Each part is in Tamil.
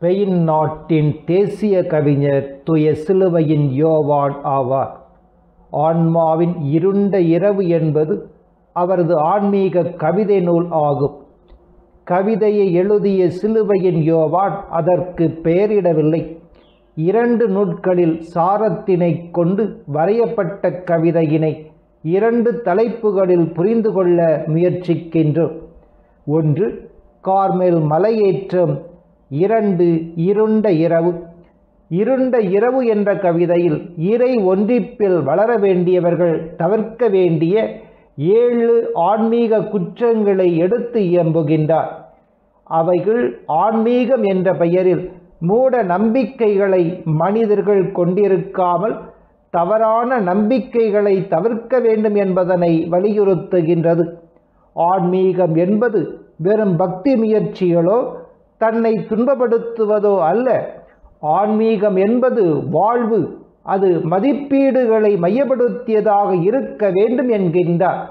ஸ்பெயின் நாட்டின் தேசிய கவிஞர் தூய சிலுவையின் யோவான் ஆவார். ஆன்மாவின் இருண்ட இரவு என்பது அவரது ஆன்மீக கவிதை நூல் ஆகும். கவிதையை எழுதிய சிலுவையின் யோவான் அதற்கு பெயரிடவில்லை. 2 நூட்களில் சாரத்தினை கொண்டு வரையப்பட்ட கவிதையினை 2 தலைப்புகளில் புரிந்து கொள்ள முயற்சிக்கின்றோம். 1. கார்மெல் மலையேற்றம். 2. இருண்ட இரவு. இருண்ட இரவு என்ற கவிதையில் இறை ஒன்றிப்பில் வளர வேண்டியவர்கள் தவிர்க்க வேண்டிய 7 ஆன்மீக குற்றங்களை எடுத்து இயம்புகின்றார். அவைகள் ஆன்மீகம் என்ற பெயரில் மூட நம்பிக்கைகளை மனிதர்கள் கொண்டிருக்காமல் தவறான நம்பிக்கைகளை தவிர்க்க வேண்டும் என்பதனை வலியுறுத்துகின்றது. ஆன்மீகம் என்பது வெறும் பக்தி முயற்சிகளோ தன்னை துன்பப்படுத்துவதோ அல்ல. ஆன்மீகம் என்பது வாழ்வு. அது மதிப்பீடுகளை மையப்படுத்தியதாக இருக்க வேண்டும் என்கின்றார்.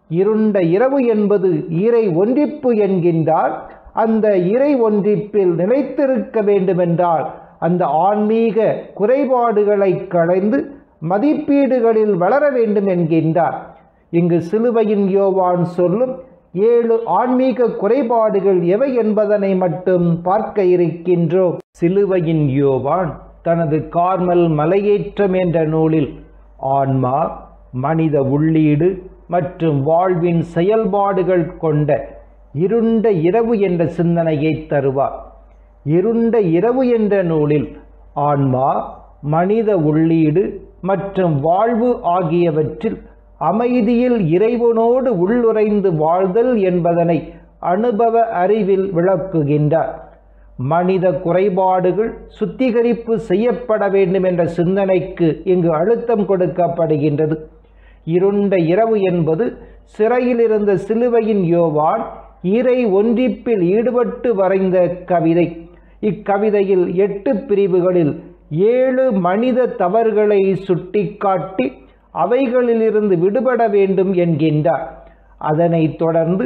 இருண்ட இரவு என்பது இறை ஒன்றிப்பு என்கின்றார். அந்த இறை ஒன்றிப்பில் நிலைத்திருக்க வேண்டுமென்றால் அந்த ஆன்மீக குறைபாடுகளை களைந்து மதிப்பீடுகளில் வளர வேண்டும் என்கின்றார். இங்கு சிலுவையின் யோவான் சொல்லும் 7 ஆன்மீக குறைபாடுகள் எவை என்பதனை மட்டும் பார்க்க இருக்கின்றோம். சிலுவையின் யோவான் தனது கார்மெல் மலையேற்றம் என்ற நூலில் ஆன்மா, மனித உள்ளீடு மற்றும் வாழ்வின் செயல்பாடுகள் கொண்ட இருண்ட இரவு என்ற சிந்தனையை தருவார். இருண்ட இரவு என்ற நூலில் ஆன்மா, மனித உள்ளீடு மற்றும் வாழ்வு ஆகியவற்றில் அமைதியில் இறைவனோடு உள்ளுறைந்து வாழ்தல் என்பதனை அனுபவ அறிவில் விளக்குகின்றார். மனித குறைபாடுகள் சுத்திகரிப்பு செய்யப்பட வேண்டும் என்ற சிந்தனைக்கு இங்கு அழுத்தம் கொடுக்கப்படுகின்றது. இருண்ட இரவு என்பது சிறையில் இருந்த சிலுவையின் யோவான் இறை ஒன்றிப்பில் ஈடுபட்டு வரைந்த கவிதை. இக்கவிதையில் 8 பிரிவுகளில் 7 மனித தவறுகளை சுட்டிக்காட்டி அவைகளிலிருந்து விடுபட வேண்டும் என்கின்றார். அதனைத் தொடர்ந்து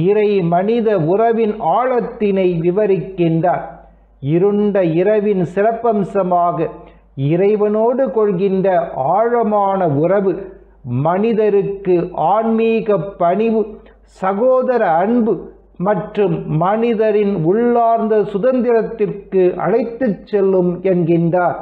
இறை மனித உறவின் ஆழத்தினை விவரிக்கின்றார். இருண்ட இரவின் சிறப்பம்சமாக இறைவனோடு கொள்கின்ற ஆழமான உறவு மனிதருக்கு ஆன்மீக பணிவு, சகோதர அன்பு மற்றும் மனிதரின் உள்ளார்ந்த சுதந்திரத்திற்கு அழைத்துச் செல்லும் என்கின்றார்.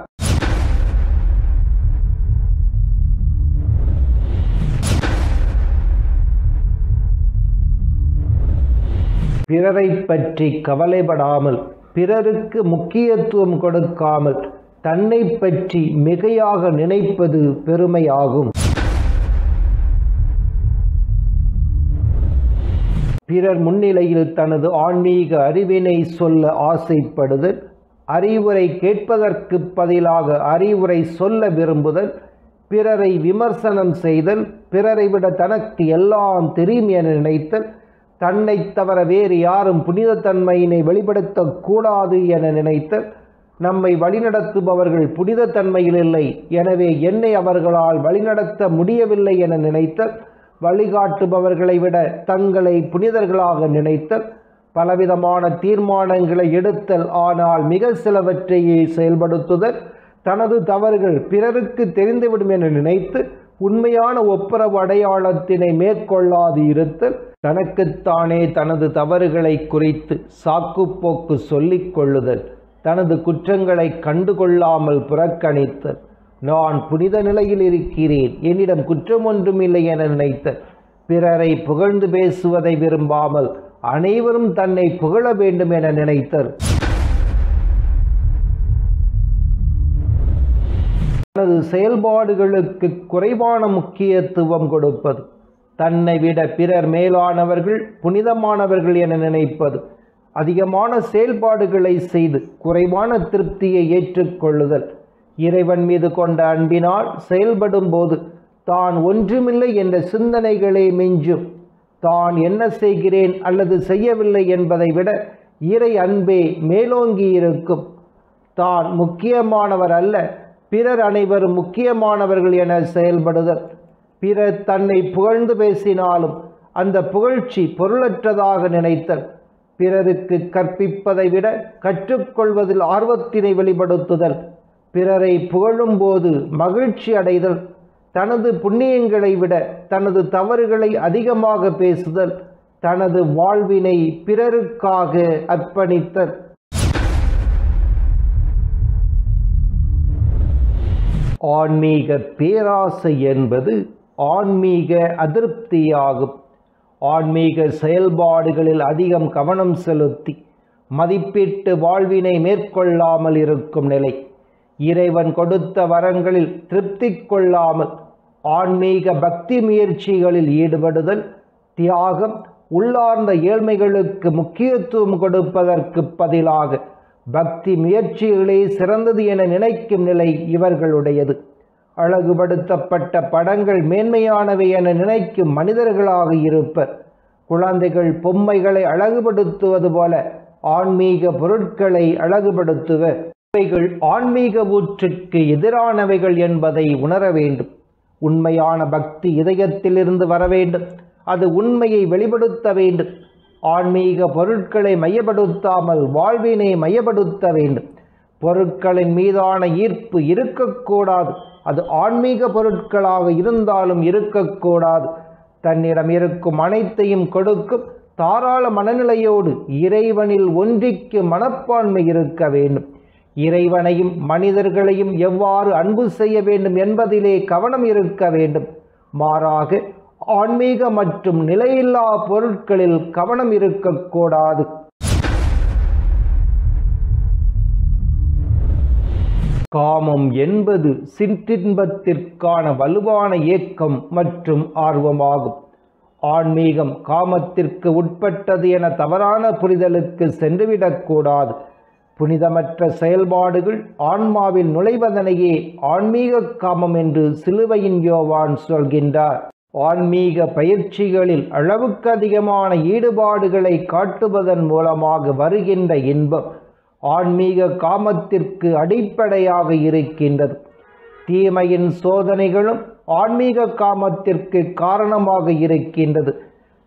பிறரை பற்றி கவலைப்படாமல், பிறருக்கு முக்கியத்துவம் கொடுக்காமல் தன்னை பற்றி மிகையாக நினைப்பது பெருமையாகும். பிறர் முன்னிலையில் தனது ஆன்மீக அறிவினை சொல்ல ஆசைப்படுதல், அறிவுரை கேட்பதற்கு பதிலாக அறிவுரை சொல்ல விரும்புதல், பிறரை விமர்சனம் செய்தல், பிறரை விட தனக்கு எல்லாம் தெரியும் என நினைத்தல், தன்னை தவிர வேறு யாரும் புனிதத்தன்மையினை வெளிப்படுத்தக்கூடாது என நினைத்தல், நம்மை வழிநடத்துபவர்கள் புனிதத்தன்மையில் இல்லை, எனவே என்னை அவர்களால் வழிநடத்த முடியவில்லை என நினைத்தல், வழிகாட்டுபவர்களை விட தங்களை புனிதர்களாக நினைத்தல், பலவிதமான தீர்மானங்களை எடுத்தல் ஆனால் மிக சிலவற்றையே செயல்படுத்துதல், தனது தவறுகள் பிறருக்கு தெரிந்துவிடும் என நினைத்து உண்மையான ஒப்புரவு அடையாளத்தினை மேற்கொள்ளாது இருத்தல், தனக்குத்தானே தனது தவறுகளை குறித்து சாக்குப்போக்கு சொல்லிக் கொள்ளுதல், தனது குற்றங்களை கண்டுகொள்ளாமல் புறக்கணித்தல், நான் புனித நிலையில் இருக்கிறேன், என்னிடம் குற்றம் ஒன்றுமில்லை என நினைத்தல், பிறரை புகழ்ந்து பேசுவதை விரும்பாமல் அனைவரும் தன்னை புகழ வேண்டும் என நினைத்தல், தனது செயல்பாடுகளுக்கு குறைவான முக்கியத்துவம் கொடுப்பது, தன்னை விட பிறர் மேலானவர்கள் புனிதமானவர்கள் என நினைப்பது, அதிகமான செயல்பாடுகளை செய்து குறைவான திருப்தியை ஏற்றுக்கொள்ளுதல், இறைவன் மீது கொண்ட அன்பினால் செயல்படும் போது தான் ஒன்றுமில்லை என்ற சிந்தனைகளே மிஞ்சும். தான் என்ன செய்கிறேன் அல்லது செய்யவில்லை என்பதை விட இறை அன்பே மேலோங்கி இருக்கும். தான் முக்கியமானவர் அல்ல, பிறர் அனைவரும் முக்கியமானவர்கள் என செயல்படுதல், பிறர் தன்னை புகழ்ந்து பேசினாலும் அந்த புகழ்ச்சி பொருளற்றதாக நினைத்தல், பிறருக்கு கற்பிப்பதை விட கற்றுக்கொள்வதில் ஆர்வத்தினை வெளிப்படுத்துதல், பிறரை புகழும்போது மகிழ்ச்சி அடைதல், தனது புண்ணியங்களை விட தனது தவறுகளை அதிகமாக பேசுதல், தனது வாழ்வினை பிறருக்காக அர்ப்பணித்தல். ஆன்மீக பேராசை என்பது ஆன்மீக அதிருப்தியாகும். ஆன்மீக செயல்பாடுகளில் அதிகம் கவனம் செலுத்தி மதிப்பீட்டு வாழ்வினை மேற்கொள்ளாமல் இருக்கும் நிலை, இறைவன் கொடுத்த வரங்களில் திருப்தி கொள்ளாமல் ஆன்மீக பக்தி முயற்சிகளில் ஈடுபடுதல், தியாகம், உள்ளார்ந்த ஏழ்மைகளுக்கு முக்கியத்துவம் கொடுப்பதற்கு பதிலாக பக்தி முயற்சிகளே சிறந்தது என நினைக்கும் நிலை இவர்களுடையது. அழகுபடுத்தப்பட்ட படங்கள் மேன்மையானவை என நினைக்கும் மனிதர்களாக இருப்பர். குழந்தைகள் பொம்மைகளை அழகுபடுத்துவது போல ஆன்மீக பொருட்களை அழகுபடுத்துவர். இவைகள் ஆன்மீக ஊற்றுக்கு எதிரானவைகள் என்பதை உணர வேண்டும். உண்மையான பக்தி இதயத்திலிருந்து வர வேண்டும். அது உண்மையை வெளிப்படுத்த வேண்டும். ஆன்மீக பொருட்களை மையப்படுத்தாமல் வாழ்வினை மையப்படுத்த வேண்டும். பொருட்களின் மீதான ஈர்ப்பு இருக்கக்கூடாது. அது ஆன்மீக பொருட்களாக இருந்தாலும் இருக்கக்கூடாது. தன்னிடம் இருக்கும் அனைத்தையும் கொடுக்கும் தாராள மனநிலையோடு இறைவனில் ஒன்றிக்கு மனப்பான்மை இருக்க வேண்டும். இறைவனையும் மனிதர்களையும் எவ்வாறு அன்பு செய்ய வேண்டும் என்பதிலே கவனம் இருக்க வேண்டும். மாறாக ஆன்மீக மற்றும் நிலையில்லா பொருட்களில் கவனம் இருக்கக்கூடாது. காமம் என்பது சிற்றின்பத்திற்கான வலுவான ஏக்கம் மற்றும் ஆர்வமாகும். ஆன்மீகம் காமத்திற்கு உட்பட்டது என தவறான புரிதலுக்கு சென்றுவிடக்கூடாது. புனிதமற்ற செயல்பாடுகள் ஆன்மாவில் நுழைவதனையே ஆன்மீக காமம் என்று சிலுவையின் யோவான் சொல்கின்றார். ஆன்மீக பயிற்சிகளில் அளவுக்கு அதிகமான ஈடுபாடுகளை காட்டுவதன் மூலமாக வருகின்ற இன்பம் ஆன்மீக காமத்திற்கு அடிப்படையாக இருக்கின்றது. தீமையின் சோதனைகளும் ஆன்மீக காமத்திற்கு காரணமாக இருக்கின்றது.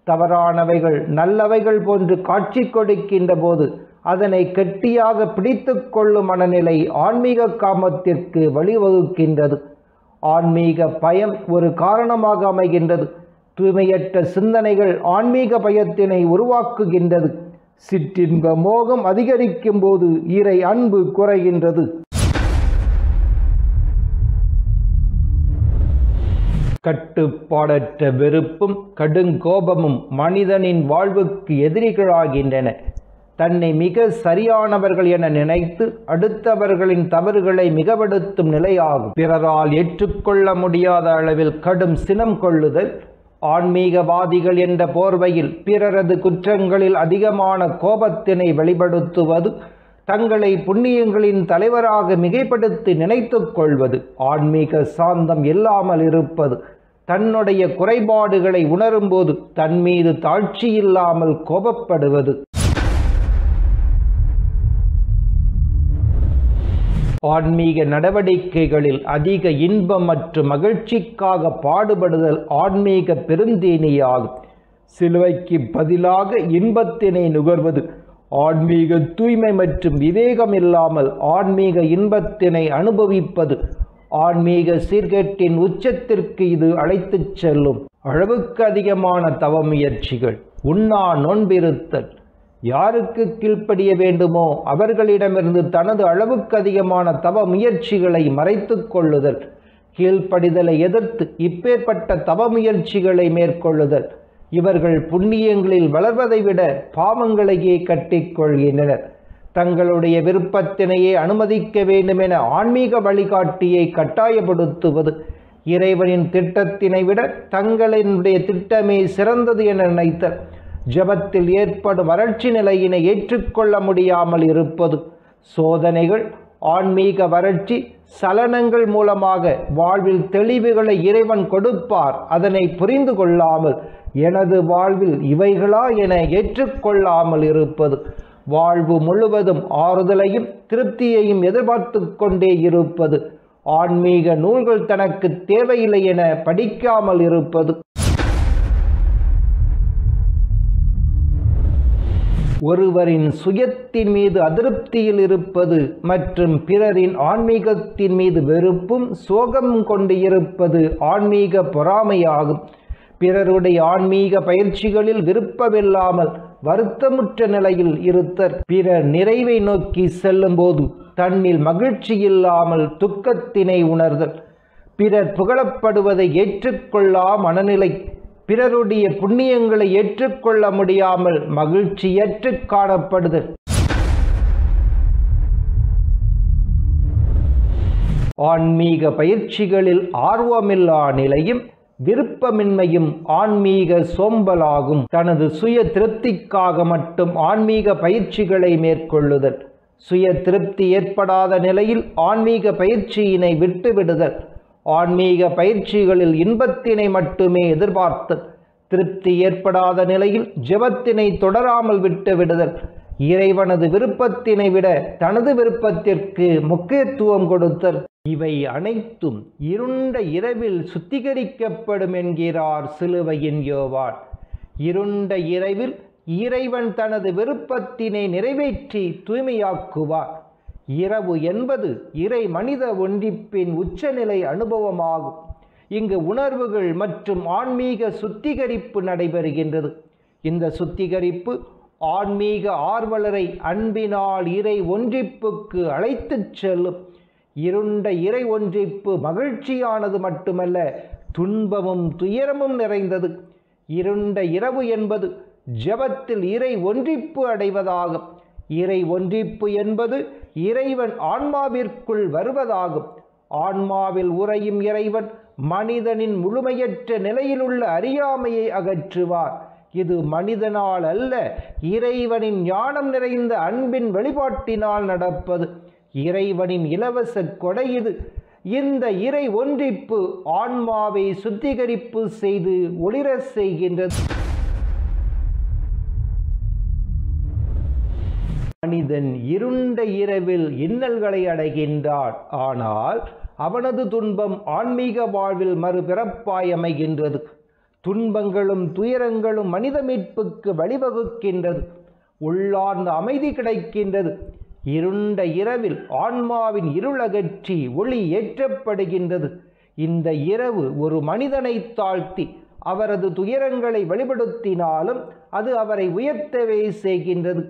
தவறானவைகள் நல்லவைகள் போன்று காட்சி கொடுக்கின்ற போது அதனை கெட்டியாக பிடித்து கொள்ளும் மனநிலை ஆன்மீக காமத்திற்கு வழிவகுக்கின்றது. ஆன்மீக பயம் ஒரு காரணமாக அமைகின்றது. தூய்மையற்ற சிந்தனைகள் ஆன்மீக பயத்தினை உருவாக்குகின்றது. சிற்றின்ப மோகம் அதிகரிக்கும் போது இறை அன்பு குறைகின்றது. கட்டுப்பாடற்ற வெறுப்பும் கடுங்கோபமும் மனிதனின் வாழ்வுக்கு எதிரிகளாகின்றன. தன்னை மிக சரியானவர்கள் என நினைத்து அடுத்தவர்களின் தவறுகளை மிகப்படுத்தும் நிலையாகும். பிறரால் ஏற்றுக்கொள்ள முடியாத அளவில் கடும் சினம் கொள்ளுதல், ஆன்மீகவாதிகள் என்ற போர்வையில் பிறரது குற்றங்களில் அதிகமான கோபத்தினை வெளிப்படுத்துவது, தங்களை புண்ணியங்களின் தலைவராக மிகைப்படுத்தி நினைத்து கொள்வது, ஆன்மீக சாந்தம் இல்லாமல் இருப்பது, தன்னுடைய குறைபாடுகளை உணரும்போது தன் மீது தாழ்ச்சி இல்லாமல் கோபப்படுவது. ஆன்மீக நடவடிக்கைகளில் அதிக இன்பம் மற்றும் மகிழ்ச்சிக்காக பாடுபடுதல் ஆன்மீக பெருந்தீனியாகும். சிலுவைக்கு பதிலாக இன்பத்தினை நுகர்வது ஆன்மீக தூய்மை மற்றும் விவேகம் இல்லாமல் ஆன்மீக இன்பத்தினை அனுபவிப்பது. ஆன்மீக சீர்கேட்டின் உச்சத்திற்கு இது அழைத்துச் செல்லும். அளவுக்கு அதிகமான தவ முயற்சிகள், உண்ணா நோன்பிருத்தல், யாருக்கு கீழ்ப்படிய வேண்டுமோ அவர்களிடமிருந்து தனது அளவுக்கு அதிகமான தவ முயற்சிகளை மறைத்து கொள்ளுதல், கீழ்ப்படிதலை எதிர்த்து இப்பேற்பட்ட தவ முயற்சிகளை மேற்கொள்ளுதல். இவர்கள் புண்ணியங்களில் வளர்வதை விட பாவங்களையே கட்டிக்கொள்கின்றனர். தங்களுடைய விருப்பத்தினையே அனுமதிக்க வேண்டும் என ஆன்மீக வழிகாட்டியை கட்டாயப்படுத்துவது, இறைவனின் திட்டத்தினை விட தங்களினுடைய திட்டமே சிறந்தது என நினைத்தல், ஜபத்தில் ஏற்படும் வறட்சி நிலையினை ஏற்றுக்கொள்ள முடியாமல் இருப்பது, சோதனைகள், ஆன்மீக வறட்சி, சலனங்கள் மூலமாக வாழ்வில் தெளிவுகளை இறைவன் கொடுப்பார். அதனை புரிந்து கொள்ளாமல் எனது வாழ்வில் இவைகளா என ஏற்றுக்கொள்ளாமல் இருப்பது, வாழ்வு முழுவதும் ஆறுதலையும் திருப்தியையும் எதிர்பார்த்து கொண்டே இருப்பது, ஆன்மீக நூல்கள் தனக்கு தேவையில்லை என படிக்காமல் இருப்பது. ஒருவரின் சுயத்தின் மீது அதிருப்தியில் இருப்பது மற்றும் பிறரின் ஆன்மீகத்தின் மீது வெறுப்பும் சோகமும் கொண்டு இருப்பது ஆன்மீக பொறாமையாகும். பிறருடைய ஆன்மீக பயிற்சிகளில் விருப்பமில்லாமல் வருத்தமுற்ற நிலையில் இருத்தல், பிறர் நிறைவை நோக்கி செல்லும்போது தன்னில் மகிழ்ச்சி இல்லாமல் துக்கத்தினை உணர்தல், பிறர் புகழப்படுவதை ஏற்றுக்கொள்ளா மனநிலை, பிறருடைய புண்ணியங்களை ஏற்றுக்கொள்ள முடியாமல் மகிழ்ச்சியற்று காணப்படுதல். ஆன்மீக பயிற்சிகளில் ஆர்வமில்லா நிலையும் விருப்பமின்மையும் ஆன்மீக சோம்பலாகும். தனது சுய திருப்திக்காக மட்டும் ஆன்மீக பயிற்சிகளை மேற்கொள்ளுதல், சுய திருப்தி ஏற்படாத நிலையில் ஆன்மீக பயிற்சியினை விட்டுவிடுதல், ஆன்மீக பயிற்சிகளில் இன்பத்தினை மட்டுமே எதிர்பார்த்தல், திருப்தி ஏற்படாத நிலையில் ஜெபத்தினை தொடராமல் விட்டுவிடுதல், இறைவனது விருப்பத்தினை விட தனது விருப்பத்திற்கு முக்கியத்துவம் கொடுத்தல், இவை அனைத்தும் இருண்ட இரவில் சுத்திகரிக்கப்படும் என்கிறார் சிலுவையின் யோவான். இருண்ட இரவில் இறைவன் தனது விருப்பத்தினை நிறைவேற்றி தூய்மையாக்குவார். இரவு என்பது இறை மனித ஒன்றிப்பின் உச்சநிலை அனுபவமாகும். இங்கு உணர்வுகள் மற்றும் ஆன்மீக சுத்திகரிப்பு நடைபெறுகின்றது. இந்த சுத்திகரிப்பு ஆன்மீக ஆர்வலரை அன்பினால் இறை ஒன்றிப்புக்கு அழைத்துச் செல்லும். இருண்ட இறை ஒன்றிப்பு மகிழ்ச்சியானது மட்டுமல்ல, துன்பமும் துயரமும் நிறைந்தது. இருண்ட இரவு என்பது ஜெபத்தில் இறை ஒன்றிப்பு அடைவதாகும். இறை ஒன்றிப்பு என்பது இறைவன் ஆன்மாவிற்குள் வருவதாகும். ஆன்மாவில் உறையும் இறைவன் மனிதனின் முழுமையற்ற நிலையிலுள்ள அறியாமையை அகற்றுவார். இது மனிதனால் அல்ல, இறைவனின் ஞானம் நிறைந்த அன்பின் வெளிப்பாட்டினால் நடப்பது. இறைவனின் இலவச கொடை இது. இந்த இறை ஒன்றிப்பு ஆன்மாவை சுத்திகரிப்பு செய்து ஒளிர செய்கின்றது. மனிதன் இருண்ட இரவில் இன்னல்களை அடைகின்றான். ஆனால் அவனது துன்பம் ஆன்மீக வாழ்வில் மறுபிறப்பாய் அமைகின்றது. துன்பங்களும் துயரங்களும் மனித மீட்புக்கு வழிவகுக்கின்றது. உள்ளார்ந்த அமைதி கிடைக்கின்றது. இருண்ட இரவில் ஆன்மாவின் இருள் அகற்றி ஒளி ஏற்றப்படுகின்றது. இந்த இரவு ஒரு மனிதனை தாழ்த்தி அவரது துயரங்களை வெளிப்படுத்தினாலும் அது அவரை உயர்த்தவே செய்கின்றது.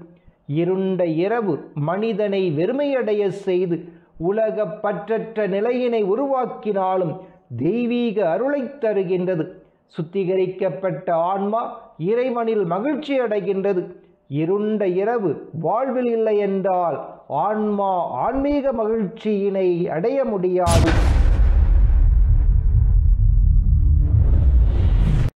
இருண்ட இரவு மனிதனை வெறுமையடைய செய்து உலக பற்றற்ற நிலையினை உருவாக்கினாலும் தெய்வீக அருளை தருகின்றது. சுத்திகரிக்கப்பட்ட ஆன்மா இறைவனில் மகிழ்ச்சி அடைகின்றது. இருண்ட இரவு வாழ்வில் இல்லை என்றால் ஆன்மா ஆன்மீக மகிழ்ச்சியினை அடைய முடியாது.